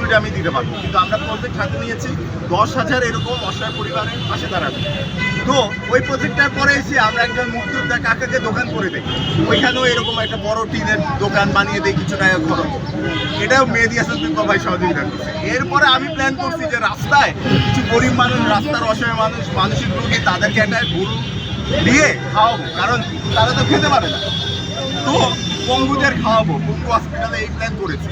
ওইটা আমি দিতে পারবো, কিন্তু আমরা প্রজেক্ট হাতে নিয়েছি 10,000 এরকম অসহায় পরিবারের পাশে দাঁড়াবে। তো ওই প্রজেক্টটার পরে এসে আমরা একজন মুক্তিযোদ্ধা কাকাকে দোকান করে দিই, ওইখানেও এরকম একটা বড় টিনের দোকান বানিয়ে দিই, কিছু টাকা খরচ। এটাও মেহেদী হাসান বিপ্লব ভাই সহযোগিতা করছে। এরপরে আমি প্ল্যান করছি যে রাস্তায় কিছু গরিব মানুষ, রাস্তার অসহায় মানুষ, মানসিক রোগী, তাদেরকে একটা গরু দিয়ে খাওয়াবো, কারণ তারা তো খেতে পারে না। তো পঙ্গুদের খাওয়াবো, পঙ্গু হসপিটালে এই প্ল্যান করেছি।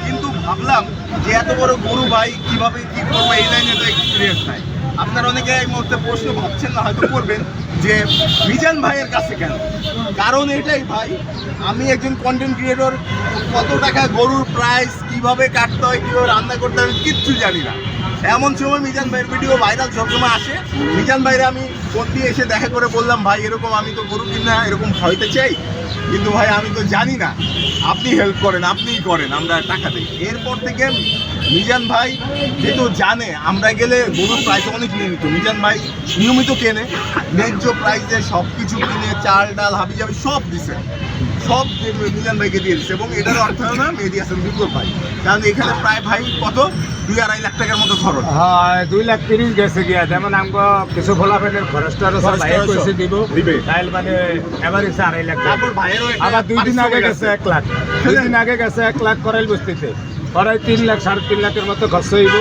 কিন্তু ভাবলাম যে এত বড় গরু ভাই কীভাবে কী করবো, এই লাইনে তো এক্সপিরিয়েন্স নাই। আপনারা অনেকে এই মুহূর্তে প্রশ্ন ভাবছেন না, হয়তো করবেন যে মিজান ভাইয়ের কাছে কেন। কারণ এটাই ভাই, আমি একজন কন্টেন্ট ক্রিয়েটর, কত টাকা গরুর প্রাইস, কীভাবে কাটতে হয়, কীভাবে রান্না করতে হয়, কিচ্ছু জানি না। এমন সময় মিজান ভাইয়ের ভিডিও ভাইরাল সবসময় আসে। মিজান ভাইরা আমি ফোন দিয়ে এসে দেখা করে বললাম, ভাই এরকম আমি তো গরু কিনা এরকম খাওয়াইতে চাই, কিন্তু ভাই আমি তো জানি না, আপনি হেল্প করেন, আপনিই করেন, আমরা টাকা দিই। এরপর থেকে মিজান ভাই যেহেতু জানে আমরা গেলে গরুর প্রাইস অনেক কিনে নিত, মিজান ভাই নিয়মিত কেনে, ন্যায্য প্রাইসে সব কিছু কিনে, চাল ডাল হাবি জাবি সব দিছে, সব মিজান ভাইকে দিয়ে দিচ্ছে। এবং এটার অর্থ না মেহেদী হাসান বিপ্লব ভাই, কারণ এখানে প্রায় ভাই কত 2-2.5 লাখ টাকার মতো খরচ। হ্যাঁ 2,30,000 গেছে গিয়া। যেমন আমরা কিছু ফলাফলের খরচটা দিবে, তাইলে মানে এবার 2.5 লাখ। তারপর ভাইয়েরও আবার 2 দিন আগে গেছে 1 লাখ, 2 দিন আগে গেছে 1 লাখ করাইল বস্তিতে, করাই 3 লাখ 3.5 লাখের মতো খরচ হইব।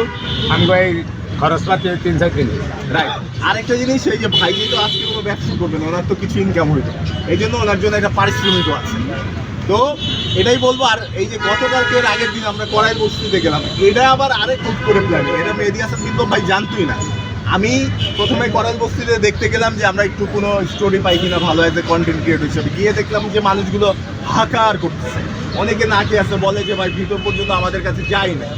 আমরা এই খরচপাতি 3-4 দিন। রাইট। আরেকটা জিনিস, এই যে ভাই যেহেতু আজকে কোনো ব্যবসা করবেন, ওনার তো কিছু ইনকাম হইতো, এই জন্য ওনার জন্য একটা পারিশ্রমিক আছে। তো এটাই বলবো। আর এই যে গতকালকে এর আগের দিন আমরা কড়াই বস্তিতে গেলাম, এটা আবার আরেক খুব করে প্ল্যান, এটা মেহেদী হাসান বিপ্লব ভাই জানতোই না। আমি প্রথমে করাল বস্তিতে দেখতে গেলাম যে আমরা একটু কোনো স্টোরি পাই কিনা ভালো, এজ এ কন্টেন্ট ক্রিয়েটর হিসেবে গিয়ে দেখলাম যে মানুষগুলো হাহাকার করতেছে, অনেকে নাকে আসে, বলে যে ভাই ভিতর পর্যন্ত আমাদের কাছে যাই না।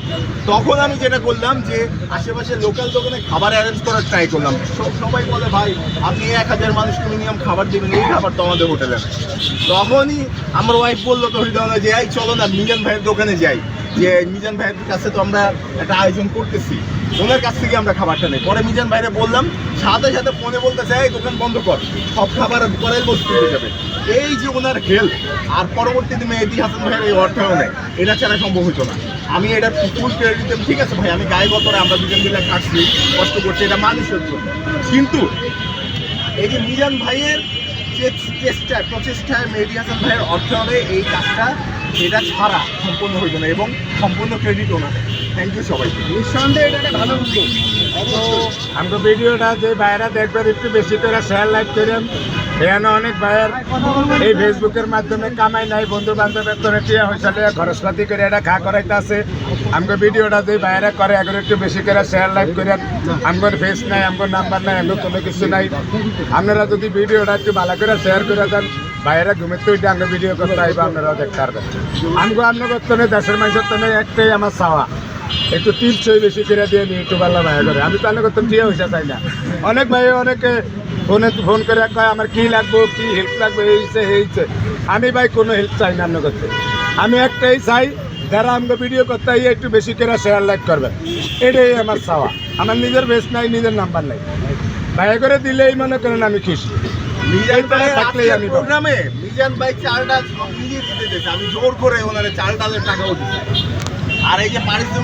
তখন আমি যেটা করলাম যে আশেপাশে লোকাল দোকানে খাবার অ্যারেঞ্জ করার ট্রাই করলাম। সবাই বলে ভাই আপনি 1,000 মানুষকে মিনিমাম খাবার দেবেন, এই খাবার তো আমাদের হোটেলে না। তখনই আমার ওয়াইফ বললো তো হৃদয় যে এই চলো না মিজান ভাইয়ের দোকানে যাই, যে মিজান ভাইয়ের কাছে তো আমরা একটা আয়োজন করতেছি, ওনার কাছ থেকে আমরা খাবারটা নেই। পরে মিজান ভাইরে বললাম, সাথে সাথে ফোনে বলতেছে এই দোকান বন্ধ কর, সব খাবার করাই বসতে হয়ে যাবে। এই যে ওনার হেল্প, আর পরবর্তীতে মেহেদী হাসান ভাইয়ের এই অর্থায়ন নেয়, এটা ছাড়া সম্ভব হতো না। আমি এটা ফুল ক্রেডিট দিতাম, ঠিক আছে ভাই আমি গায়ে গতরে আমরা দুজন মিলে কাটছি, কষ্ট করছি, এটা মানুষের জন্য। কিন্তু এই যে মিজান ভাইয়ের যে প্রচেষ্টায় মেহেদী হাসান ভাইয়ের অর্থায়নে এই কাজটা, এটা ছাড়া সম্পূর্ণ হইতো না, এবং সম্পূর্ণ ক্রেডিট ওনার। থ্যাংক ইউ সবাইকে। নিঃসন্দেহে এটা একটা ভালো উদ্যোগ। তো আমরা ভিডিওটা যে বাইরে দেখবেন একটু বেশি করে শেয়ার লাইক করেন। এখানে অনেক ভাইয়ের এই ফেসবুকের মাধ্যমে কামাই নাই, বন্ধু বান্ধবের তো টিয়া হয়েছিল খরচপাতি করে এটা খা করাইতে আছে। আমাকে ভিডিওটা যে বাইরে করে এখন একটু বেশি করে শেয়ার লাইক করেন। আমার ফেস নাই, আমার নাম্বার নাই, আমার কোনো কিছু নাই। আপনারা যদি ভিডিওটা একটু ভালো করে শেয়ার করে দেন, বাইরে ঘুমের তো আমরা ভিডিও করতে আইব, আপনারাও দেখতে পারবেন। আমি আপনার তো দেশের মানুষের তো একটাই আমার চাওয়া, একটু টিপস বেশি করে দিয়ে নিই একটু ভালো ভাই করে। আমি তো আপনার তো টিয়া হইসা চাই না। অনেক ভাই অনেকে ফোন করে কয় আমার কী লাগবো, কী হেল্প লাগবে, এইছে। আমি ভাই কোনো হেল্প চাই না আপনার করতে। আমি একটাই চাই, যারা আমাকে ভিডিও করতে হয় একটু বেশি করে শেয়ার লাইক করবেন, এটাই আমার চাওয়া। আমার নিজের বেশ নাই, নিজের নাম্বার নাই, ভাই করে দিলেই মনে করেন আমি খুশি। থাকলেই আমি প্রোগ্রামে মিজান ভাই চাল ডাল সব নিজে দিতে দিয়েছে, আমি জোর করে ওনারা চাল ডালের টাকাও দিচ্ছি। আর এই যে পারিশ্রমিক